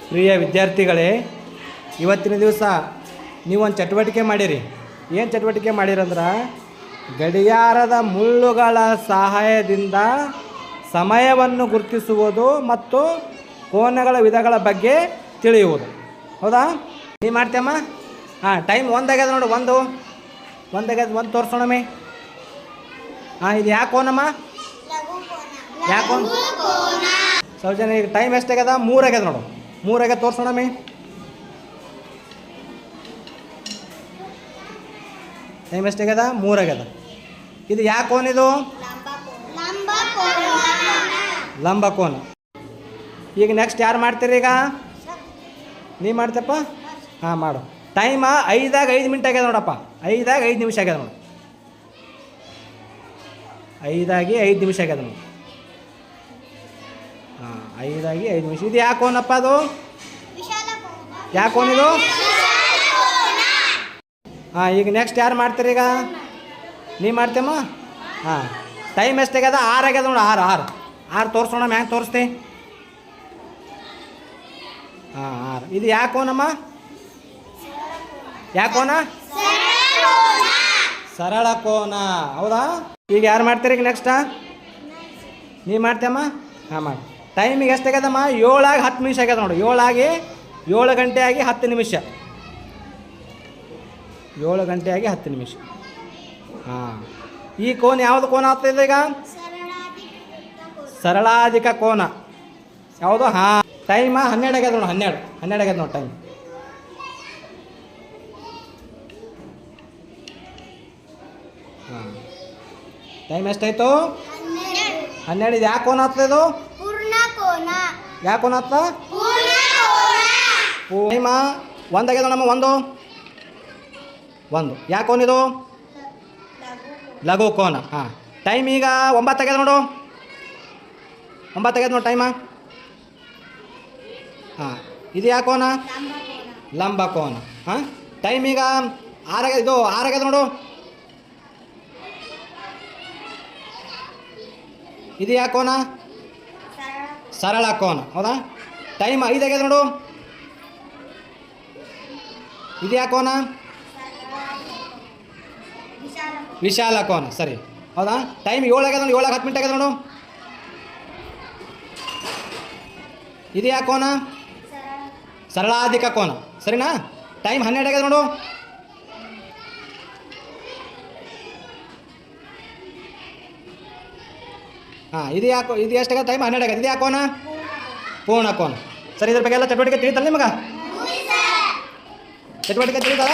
ಪ್ರಿಯ ವಿದ್ಯಾರ್ಥಿಗಳೇ, ಇವತ್ತಿನ ದಿವಸ ನೀವೊಂದು ಚಟುವಟಿಕೆ ಮಾಡಿರಿ. ಏನು ಚಟುವಟಿಕೆ ಮಾಡಿರಂದ್ರೆ, ಗಡಿಯಾರದ ಮುಳ್ಳುಗಳ ಸಹಾಯದಿಂದ ಸಮಯವನ್ನು ಗುರುತಿಸುವುದು ಮತ್ತು ಕೋನಗಳ ವಿಧಗಳ ಬಗ್ಗೆ ತಿಳಿಯುವುದು. ಹೌದಾ? ನೀವು ಮಾಡ್ತೀಯಮ್ಮ? ಹಾಂ, ಟೈಮ್ ಒಂದಾಗ್ಯದ ನೋಡು. ಒಂದು ತೋರಿಸೋಣಮ್ಮೆ. ಹಾಂ, ಇದು ಯಾಕೆ ಕೋನಮ್ಮ? ಯಾಕೆ ಸೌಜನ್ಯ, ಈಗ ಟೈಮ್ ಎಷ್ಟಾಗ್ಯದ? 3 ಆಗ್ಯದ ನೋಡು. 3 ಆಗ್ಯದ, ತೋರಿಸೋಣಮ್ಮೆ. ಟೈಮ್ ಎಷ್ಟಾಗ್ಯದ? 3 ಆಗ್ಯದ. ಇದು ಯಾಕೆ ಕೋನ? ಇದು ಲಂಬ ಕೋನ. ಈಗ ನೆಕ್ಸ್ಟ್ ಯಾರು ಮಾಡ್ತೀರಿ? ಈಗ ನೀ ಮಾಡ್ತಪ್ಪ? ಹಾಂ, ಮಾಡು. ಟೈಮ 5 ಮಿನಿಟ್ ಆಗ್ಯದ ನೋಡಪ್ಪ. 5 ನಿಮಿಷ ಆಗ್ಯದ ನೋಡು. 5 ನಿಮಿಷ ಆಗ್ಯದ ನೋಡಿ. ಹಾಂ, 5 ನಿಮಿಷ. ಇದು ಯಾಕೆ ಕೋನಪ್ಪ? ಅದು ಯಾಕೆ ಕೋನ ಇದು? ಹಾಂ, ಈಗ ನೆಕ್ಸ್ಟ್ ಯಾರು ಮಾಡ್ತೀರಿ? ಈಗ ನೀ ಮಾಡ್ತೇಮ್ಮ? ಹಾಂ, ಟೈಮ್ ಎಷ್ಟಾಗ್ಯದ? 6 ಆಗ್ಯದ ನೋಡು. 6 ತೋರಿಸೋಣ. ಮ್ಯಾಂಗೆ ತೋರಿಸ್ತಿ? ಹಾಂ, 6. ಇದು ಯಾಕೆ ಕೋನಮ್ಮ? ಯಾಕೆ ಕೋನ? ಸರಳ ಕೋನ. ಹೌದಾ? ಈಗ ಯಾರು ಮಾಡ್ತೀರಿ? ಈಗ ನೆಕ್ಸ್ಟಾ ನೀ ಮಾಡ್ತೇಮ್ಮ? ಹಾಂ, ಮಾಡಿ. ಟೈಮಿಗೆ ಎಷ್ಟಾಗ್ಯದಮ್ಮ? 7 ನಿಮಿಷ ಆಗ್ಯದ ನೋಡು. 7 ಗಂಟೆ ಆಗಿ 10 ನಿಮಿಷ. 7 ಗಂಟೆ ಆಗಿ 10 ನಿಮಿಷ. ಹಾಂ, ಈ ಕೋನ ಯಾವುದು ಕೋನ ಆಗ್ತದೆ? ಈಗ ಸರಳಾಧಿಕ ಕೋನ. ಯಾವುದು? ಹಾಂ, ಟೈಮ 12 ಆಗ್ಯದ ನೋಡು. 12 ಆಗ್ಯದ ನೋಡಿ ಟೈಮ್. ಹಾಂ, ಟೈಮ್ ಎಷ್ಟಾಯ್ತು? 12. ಇದು ಯಾಕೆ ಕೋನ ಆಗ್ತದೆ? ಇದು ಯಾಕೆ ಕೋನ ಆಗ್ತದ? ಟೈಮ 1 ಆಗ್ಯದ ನಮ್ಮ. 1 ಯಾಕೆ ಕೋನ? ಇದು ಲಘು ಕೋನ. ಹಾಂ, ಟೈಮ್ ಈಗ 9 ಆಗ್ಯದ ನೋಡು. 9 ಆಗ್ಯದ ನೋಡಿ ಟೈಮ. ಹಾಂ, ಇದು ಯಾಕೆ ಕೋನ? ಲಂಬ ಕೋನ. ಹಾಂ, ಟೈಮ್ ಈಗ 6 ಆಗ್ಯದ. ಇದು 6 ಆಗ್ಯದ ನೋಡು. ಇದು ಯಾಕೆ ಕೋನ? ಸರಳ ಕೋನ. ಹೌದಾ? ಟೈಮ್ 5 ಆಗ್ಯದ ನೋಡು. ಇದು ಯಾಕೆ ಕೋನ? ವಿಶಾಲ ಕೋನ. ಸರಿ. ಹೌದಾ? ಟೈಮ್ 7 ಆಗ್ಯದ ನೋಡಿ. 7 10 ಮಿನಿಟ್ ಆಗ್ಯದ ನೋಡು. ಇದು ಯಾಕೆ ಕೋನ? ಸರಳಾಧಿಕ ಕೋನ. ಸರಿನಾ? ಟೈಮ್ 12 ಆಗ್ಯದ ನೋಡು. ಹಾಂ, ಇದು ಯಾಕೆ? ಇದು ಎಷ್ಟಾಗ್ಯದ? ಟೈಮ್ 12 ಆಗ್ಯದ. ಇದು ಯಾಕೆ ಕೋನ? ಪೂರ್ಣ ಕೋನ. ಸರಿ, ಇದ್ರ ಬಗ್ಗೆ ಎಲ್ಲ ಚಟುವಟಿಕೆ ತಿಳಿತಲ್ಲ ನಿಮಗೆ? ಚಟುವಟಿಕೆ ತಿಳಿತಲ್ಲ?